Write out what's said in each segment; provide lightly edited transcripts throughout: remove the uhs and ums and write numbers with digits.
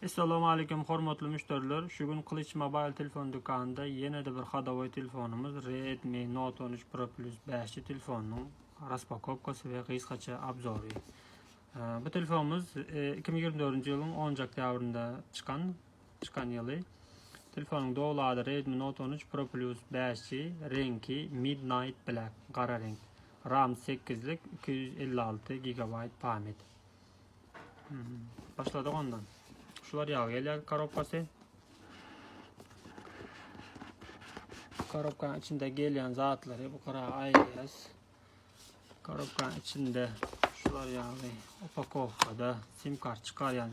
Assalamu alaykum hormatly müşteriler. Şugün Kılıç Mobile telefon dükanında yine de bir hadavoy telefonumuz Redmi Note 13 Pro Plus 5 telefonunun raspakovkası ve kısaca obzoru. Bu telefonumuz 2024 yılın 10 dekabrında çıkan yılı. Telefonun doğulu adı Redmi Note 13 Pro Plus 5 rengi Midnight Black, qara renk. RAM 8'lik 256 GB pamet. Başladık ondan. Şular yağıyla karopkası. Karopkanın içinde gelen zatları bu kadar ayıracağız. Karopkanın içinde şular yağı, upakovkada sim kart çıkaryan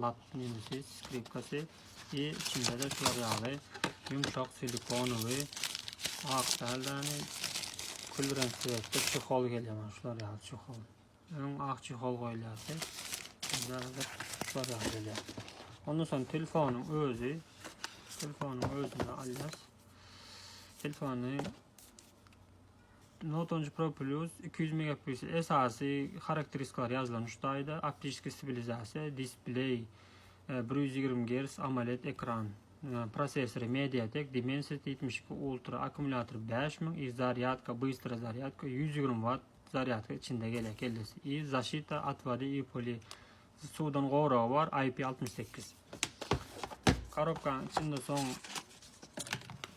lat menüsü, skripkası ve içinde de şular yağı, yumuşak silikonu ve aktardan külren sürekli çuhol geliyor. Şular yağı çuhol. Ön ak çuhol koyuyorsa şular yağı geliyor. Ondan sonra telefonun özünü alacağız. Telefonun Note 13 Pro Plus 200 megapiksel esası karakteristikler yazılmıştaydı. Optik stabilizasyon, display 120 Hz AMOLED ekran, prosesörü MediaTek Dimensity 72 Ultra, akkumulyator 5000, zaryadka, bыстро zaryadka, 120 Watt zaryadka içinde gelesi. Защита от воды и poli sudan qorağı var, IP68. Karopkanın içinde son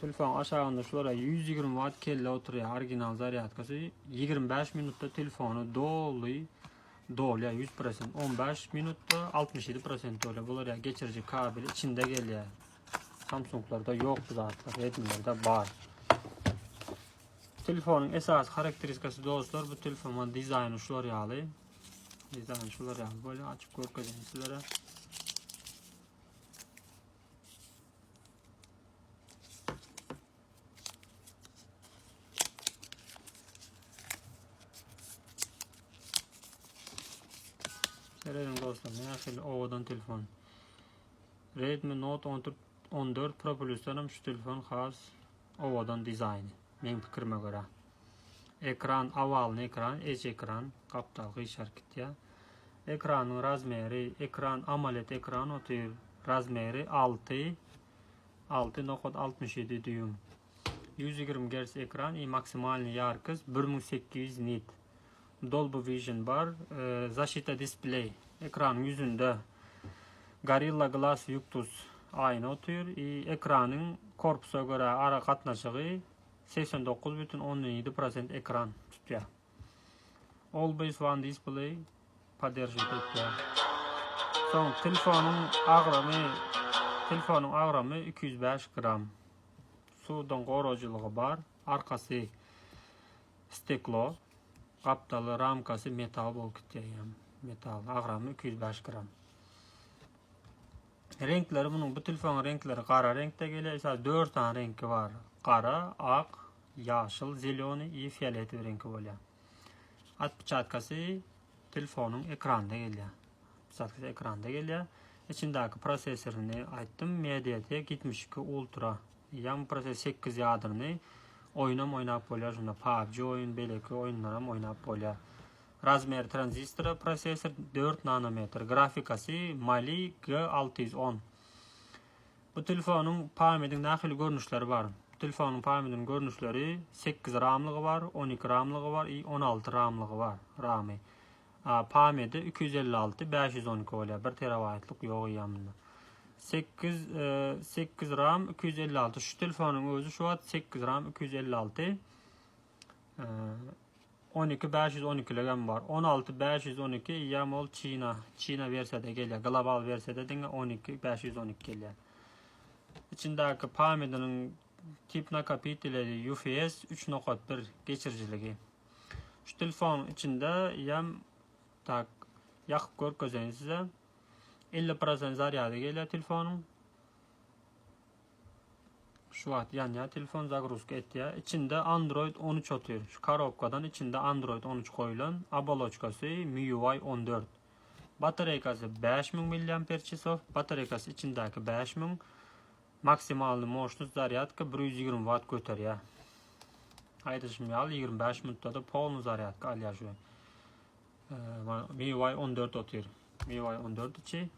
telefon aşağında şuraya 120 Watt kelle oturuyor. Orijinal zaryadkası 25 minutta telefonu dolu 100%, 15 minutta 67% öyle. Bunlar ya geçirici kabel içinde geliyor. Samsung'larda yok zaten, Redmi'lerde var. Telefonun esas karakteristikası dostlar, bu telefonun dizaynı şular yağlı. Böyle açıp görkezeyim sizlere. Seyreden dostlar, ne ovadan telefon. Redmi Note 14 Pro Plus'tan şu telefon xas ovadan dizaynı. Benim fikrime göre. Ekran avalın ekran, ekran, kaptalgı işaret ya. Ekranın razmeri, ekran AMOLED ekran otur. Razmeri 6.67 düğüm. 120 Hz ekran i maksimalny yarkız 1800 nit. Dolby Vision var. Защита display. Ekranın yüzünde Gorilla Glass Victus aynı oturuyor. Ekranın korpusa göre ara katnaşığı 89,17% ekran tutuyor. Always One Display поддерживает ediyor. Son telefonun ağırlığı 205 gram. Sudan koruyuculuğu var. Arkası steklo. Kaptalı ramkası metal bolkutuyam. Metal ağırlığı 205 gram. Renkleri bu telefonun renkleri qara renkte geliyor. Esas 4 tane rengi var. Qara, ak, yaşıl, zeleni, fiyoletovi rengi oluyor. Atpıçatkası telefonun ekranda geliyor. İçindeki prosesörünü aytdım. MediaTek 72 Ultra. Yan prosesör 8 yadırını oynap oluyor. Şunda PUBG oyun, belki oyunlar oynap oluyor. Razmer transistor prosesör 4 nanometre. Grafikası Mali G610. Bu telefonun pametinin nakil görünüşleri var. Telefonun pametinin görünüşleri 8 ramlığı var, 12 ramlığı var, 16 ramlığı var. Rami. Pameti 256, 512 oluyor. 1 terabaytlık yok yanında. 8 RAM 256. Şu telefonun özü şu an 8 RAM 256. 12 512 legam var. 16 512 yamol Çina versiyada geliyor. Global versiyada dinle 12 512 geliyor. İçindeki pametinin tip nakapitleri UFS 3.1 geçiriciliği. Şu telefon içinde yam tak yakıp görkezeyim size. 50% zaryadı geliyor telefonun. Şu an yani telefon zagruzka etti ya. İçinde Android 13 oturuyor. Şu karopkadan içinde Android 13 koyulan. Abaloçkası MIUI 14. Bataryası 5000 mAh. Bataryası içindeki 5000. Maksimalny moşnut zaryadka 120 Watt götür ya. Haydi şimdi al 25 minutta da polnu zaryadka al ya şu. MIUI 14 oturuyor. MIUI 14 içi.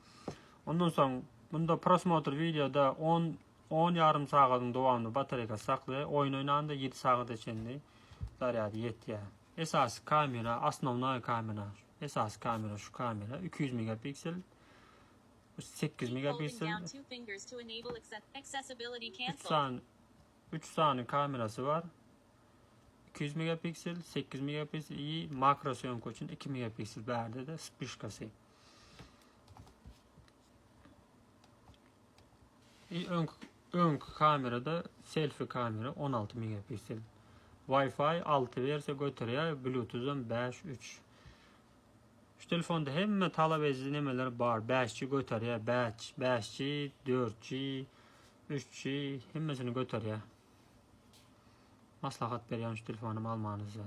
Ondan soň bunda prosmotr videoda 10 yarım sagatyň dowamly batareyka sakly, oyun oynanda 7 sagat içinde zaryady ýetýär. Esas kamera, asnovnoy kamera. Esas kamera şu kamera 200 megapiksel. 8 megapiksel. 3 sany kamerası var. 200 megapiksel, 8 megapiksel, iyi makro syomka üçin 2 megapiksel bärde de spişkasy. Ön kamerada selfie kamera 16 megapiksel. Wi-Fi 6 verse götürýär, Bluetooth'dan 5 3. Şu telefonda hemme talap edilen nemeler bar. 5G götürýär, 5G, 4G, 3G hemmesini götürýär. Maslahat berýän şu telefonu almanyza.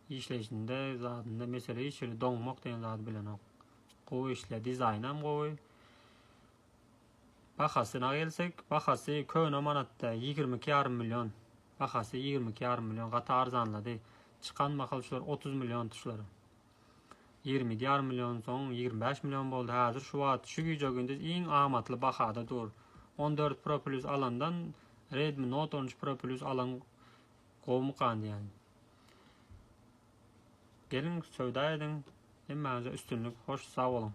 İşleşinde zatında mesele hiç öyle doňmak diýen zat bilen ok. Gowy işle, dizaynam gowy. Bahasyna gelsek, bahasy köne manatda 22,5 milyon. Bahasy 22,5 milyon gata arzanlady. Çıkan makalşlar 30 milyon tuşlary. 20,5 milyon soň 25 milyon boldy. Häzir şu wagt şu güýje günde iň amatly bahada dur. 14 Pro Plus alandan Redmi Note 13 Pro Plus alan gowmukan ýani. Gelin söwda edin. Hemmäňize üstünlük, hoş sag bolun.